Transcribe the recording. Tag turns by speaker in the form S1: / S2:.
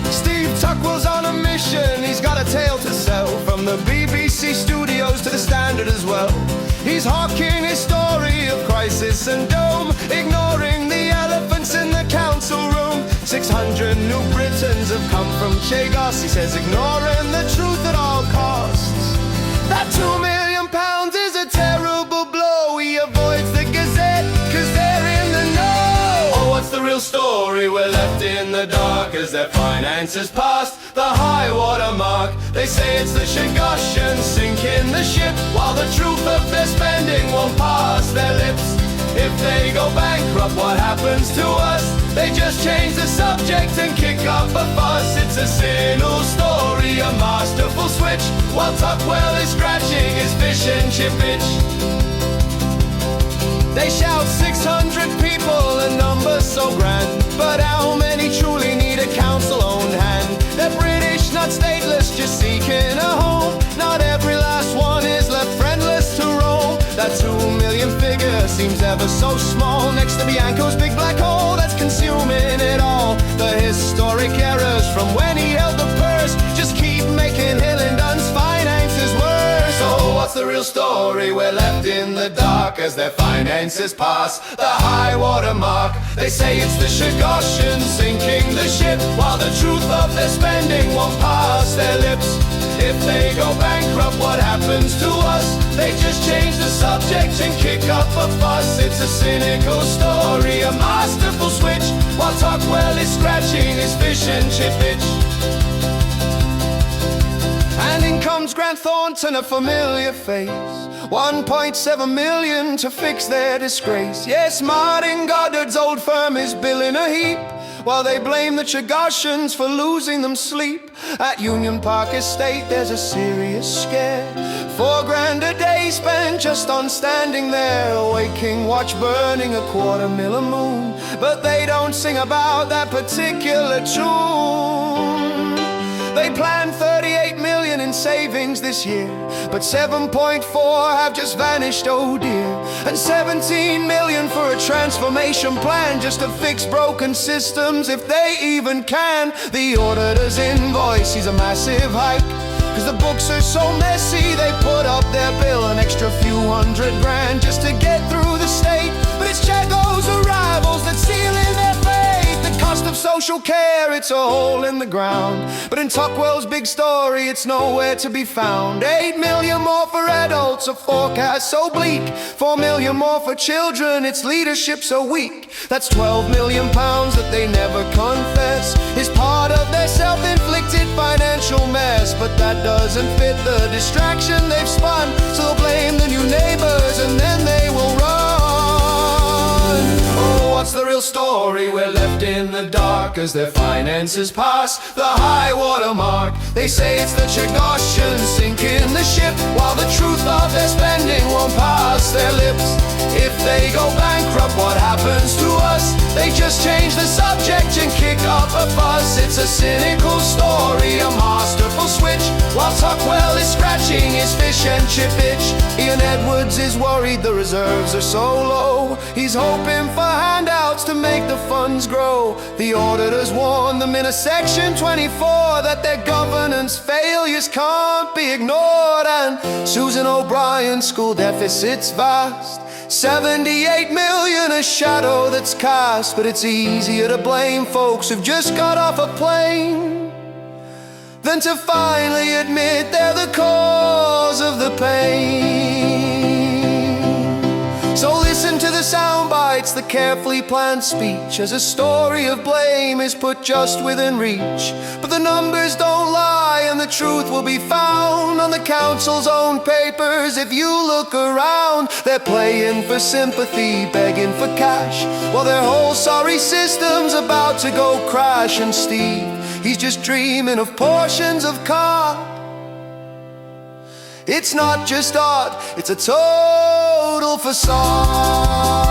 S1: Steve Tuckwell's on a mission, he's got a tale to sell, from the BBC studios to the Standard as well. He's hawking his story of crisis and dome, ignoring the elephants in the council room. 600 new Britons have come from Chagos, he says, ignoring the truth at all costs. That £2 million is a terrible blow. He avoids the Gazette, cause they're in the know. Oh, what's the real story? We're left in the dark as their finances passed the high water mark. They say it's the Chagossians sinking the ship, while the truth of their spending won't pass their lips. If they go bankrupt, what happens to us? They just change the subject and kick up a fuss. It's a cynical story, a masterful switch, while Tuckwell is scratching his fish and chip itch. They shout 600 people, a number so grand, but how many truly need a council-owned hand? They're British, not stateless, just seeking a home. Not every last one is left friendless to roam. That 2 million figure seems ever so small next to Bianco's big black hole that's consuming it all. The historic errors from when he held the purse just keep making Hillingdon's finances worse. So what's the real story? We're left in the dark as their finances pass the high water mark. They say it's the Chagossians sinking the ship, while the truth of their spending won't pass their lips. If they go bankrupt, what happens to us? They just change the subject and kick up a fuss. It's a cynical story, a masterful switch, while Tuckwell is scratching his fish and chip itch. And in comes Grant Thornton, a familiar face, 1.7 million to fix their disgrace. Yes, Martin Goddard's old firm is billing a heap, while they blame the Chagossians for losing them sleep. At Union Park Estate there's a serious scare, £4 a day spent just on standing there, waking watch burning a $250,000 moon. But they don't sing about that particular tune. They planned 38 million in savings this year, but 7.4 have just vanished, oh dear. And 17 million for a transformation plan, just to fix broken systems if they even can. The auditor's invoice is a massive hike, cause the books are so messy they put up their bill an extra few $100,000 just to get through the state. But it's Chagos arrivals that seal in their fate. The cost of social care, it's a hole in the ground, but in Tuckwell's big story it's nowhere to be found. 8 million more for adults, a forecast so bleak, 4 million more for children, its leadership so weak. That's 12 million pounds that they never confess is part of their self-inflicted financial mess. But that doesn't fit the distraction they've spun, so they'll blame the new neighbours and then they will run. Oh, what's the real story? We're left in the dark as their finances pass the high water mark. They say it's the Chagossians sinking the ship, while the truth of their spending won't pass their lips. If they go bankrupt, what happens to us? They just change the subject and kick up a fuss. It's a cynical story, a masterful switch, while Tuckwell is scratching his fish and chip itch. Ian Edwards is worried the reserves are so low, he's hoping for handouts to make the funds grow. The auditors warn them in a section 24 that their governance failures can't be ignored. And Susan O'Brien's school deficit's vast, 78 million, a shadow that's cast. But it's easier to blame folks who've just got off a plane than to finally admit they're the cause of the pain. So listen to the sound bites, the carefully planned speech, as a story of blame is put just within reach. But the numbers don't lie, and the truth will be found on the council's own papers. If you look around, they're playing for sympathy, begging for cash, while their whole sorry system's about to go crash. And Steve, he's just dreaming of portions of carp. It's not just art, it's a total facade.